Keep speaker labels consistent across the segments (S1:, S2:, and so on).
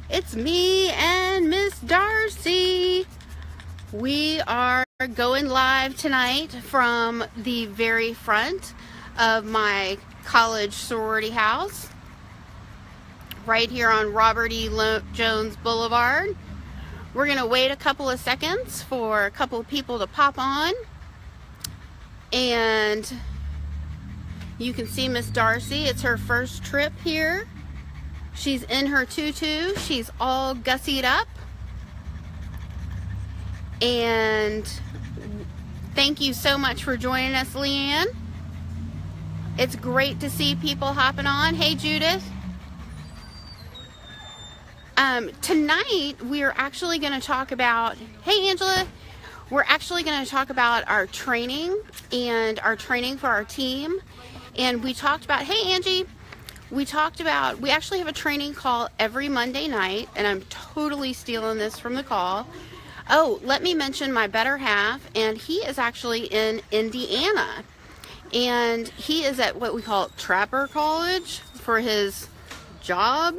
S1: It's me and Miss Darcy. We are going live tonight from the very front of my college sorority house, right here on Robert E. Jones Boulevard. We're going to wait a couple of seconds for a couple of people to pop on. And you can see Miss Darcy. It's her first trip here. She's in her tutu. She's all gussied up. And thank you so much for joining us, Leanne. It's great to see people hopping on. Hey, Judith. Tonight, we're actually going to talk about, hey, Angela. We're actually going to talk about our training and our training for our team. And we talked about, hey, Angie. We actually have a training call every Monday night, and I'm totally stealing this from the call. Oh, let me mention my better half, and he is actually in Indiana, and he is at what we call Trapper College for his job.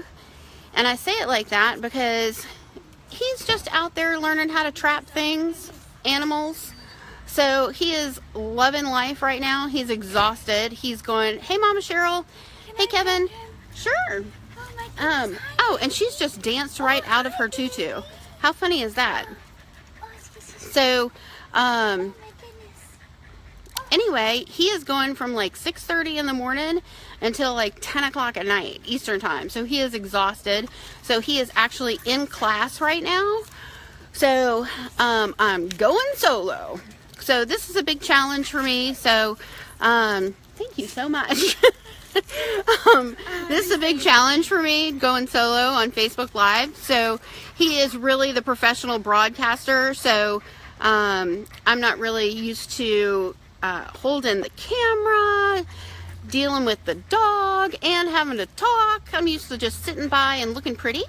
S1: And I say it like that because he's just out there learning how to trap things, animals. So he is loving life right now. He's exhausted. He's going, hey, Mama Cheryl. Hey, Kevin. Sure. Oh, and she's just danced right out of her tutu. How funny is that? So, anyway, he is going from like 6:30 in the morning until like 10 o'clock at night, Eastern time. So he is exhausted. So he is actually in class right now. So, I'm going solo. So this is a big challenge for me. So, thank you so much. This is a big challenge for me, going solo on Facebook Live. So he is really the professional broadcaster. So I'm not really used to holding the camera, dealing with the dog, and having to talk. I'm used to just sitting by and looking pretty.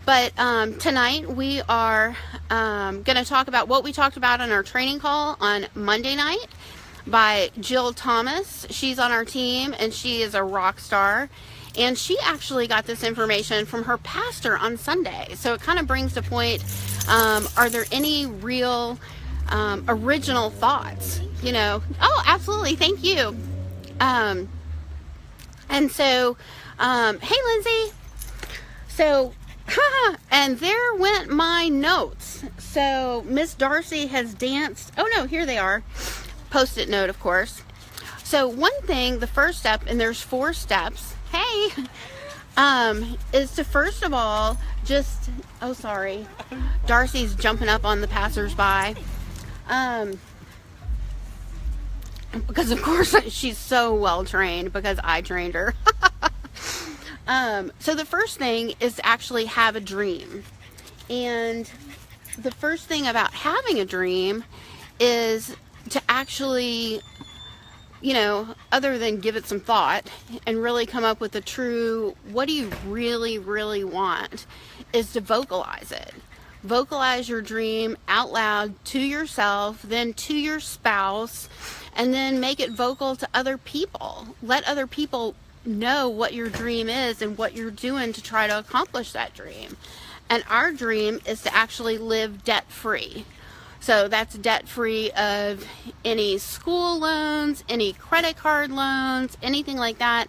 S1: But tonight we are going to talk about what we talked about on our training call on Monday night by Jill Thomas. She's on our team, and she is a rock star. And she actually got this information from her pastor on Sunday. So it kind of brings to point, are there any real original thoughts? You know, oh, absolutely, thank you. And so, hey, Lindsay. So, and there went my notes. So Miss Darcy has danced. Oh no, here they are. Post-it note, of course. So one thing, the first step, and there's 4 steps, hey, is to first of all just, oh sorry, Darcy's jumping up on the passersby, because of course she's so well trained because I trained her. So the first thing is to actually have a dream. And the first thing about having a dream is to actually, you know, other than give it some thought and really come up with a true, what do you really, really want, is to vocalize it. Vocalize your dream out loud to yourself, then to your spouse, and then make it vocal to other people. Let other people know what your dream is and what you're doing to try to accomplish that dream. And our dream is to actually live debt-free. So that's debt-free of any school loans, any credit card loans, anything like that.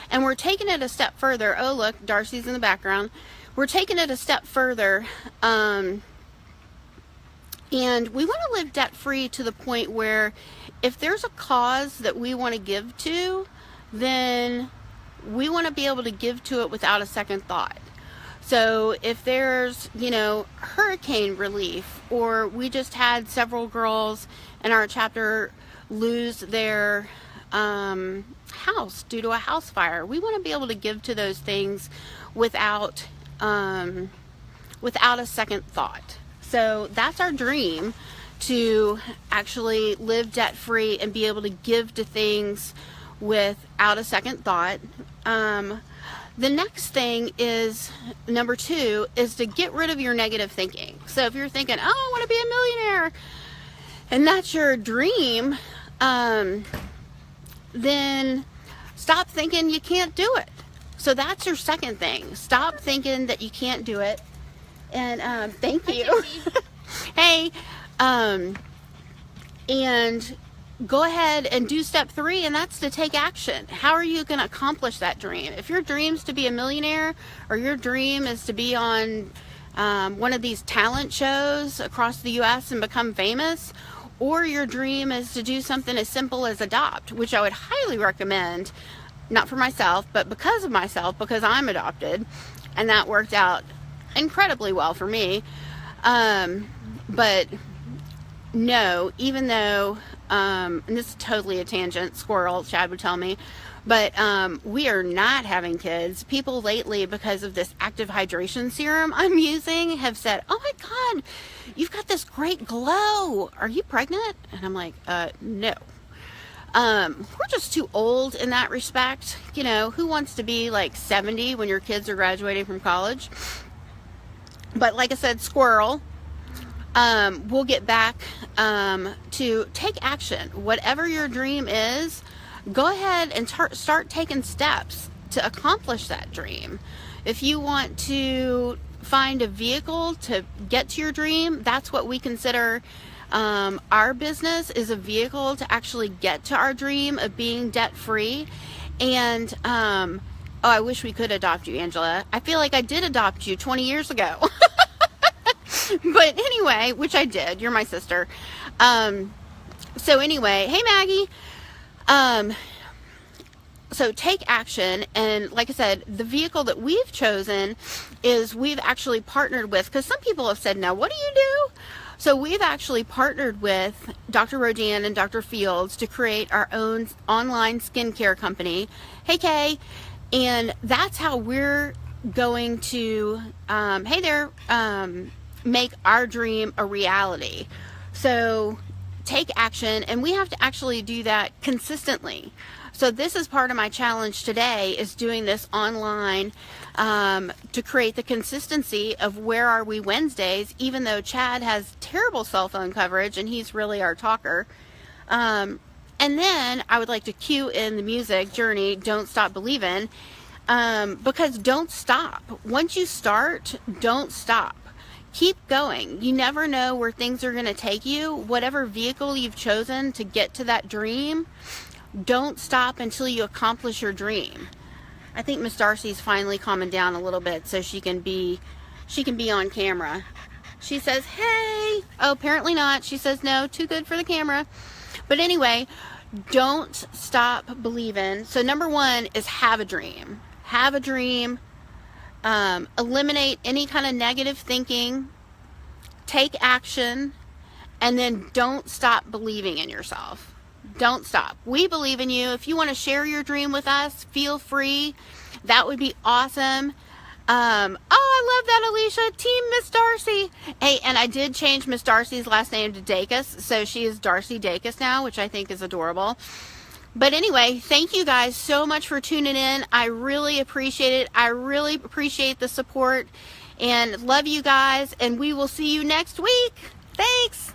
S1: And we're taking it a step further. Oh, look, Darcy's in the background. We're taking it a step further. And we want to live debt-free to the point where if there's a cause that we want to give to, then we want to be able to give to it without a second thought. So if there's, you know, hurricane relief, or we just had several girls in our chapter lose their house due to a house fire, we want to be able to give to those things without a second thought. So that's our dream, to actually live debt-free and be able to give to things without a second thought. The next thing is, number 2, is to get rid of your negative thinking. So if you're thinking, oh, I want to be a millionaire, and that's your dream, then stop thinking you can't do it. So that's your second thing. Stop thinking that you can't do it. And thank you. Hey, and go ahead and do step 3, and that's to take action. How are you going to accomplish that dream? If your dream is to be a millionaire, or your dream is to be on one of these talent shows across the U.S. and become famous, or your dream is to do something as simple as adopt, which I would highly recommend, not for myself, but because of myself, because I'm adopted, and that worked out incredibly well for me. But no, even though, and this is totally a tangent, squirrel, Chad would tell me, but we are not having kids. People lately, because of this active hydration serum I'm using, have said, oh my God, you've got this great glow. Are you pregnant? And I'm like, no. We're just too old in that respect. You know, who wants to be like 70 when your kids are graduating from college? But like I said, squirrel. We'll get back to take action. Whatever your dream is, go ahead and start taking steps to accomplish that dream. If you want to find a vehicle to get to your dream, that's what we consider our business, is a vehicle to actually get to our dream of being debt-free. And oh, I wish we could adopt you, Angela. I feel like I did adopt you 20 years ago. But anyway, which I did. You're my sister. So anyway, hey Maggie. So take action. And like I said, the vehicle that we've chosen is we've actually partnered with, because some people have said, now what do you do? So we've actually partnered with Dr. Rodan and Dr. Fields to create our own online skincare company. Hey Kay. And that's how we're going to, hey there, make our dream a reality. So take action, and we have to actually do that consistently. So this is part of my challenge today, is doing this online to create the consistency of Where Are We Wednesdays, even though Chad has terrible cell phone coverage and he's really our talker. And then I would like to cue in the music, Journey, Don't Stop Believin', because don't stop. Once you start, don't stop. Keep going. You never know where things are going to take you. Whatever vehicle you've chosen to get to that dream, don't stop until you accomplish your dream. I think Miss Darcy's finally calming down a little bit so she can be on camera. She says, hey. Oh, apparently not. She says, no, too good for the camera. But anyway, don't stop believing. So number 1 is have a dream. Have a dream. Eliminate any kind of negative thinking, take action, and then don't stop believing in yourself. Don't stop. We believe in you. If you want to share your dream with us, feel free. That would be awesome. Oh, I love that, Alicia. Team Miss Darcy. Hey, and I did change Miss Darcy's last name to Dacus, so she is Darcy Dacus now, which I think is adorable. But anyway, thank you guys so much for tuning in. I really appreciate it. I really appreciate the support, and love you guys, and we will see you next week. Thanks.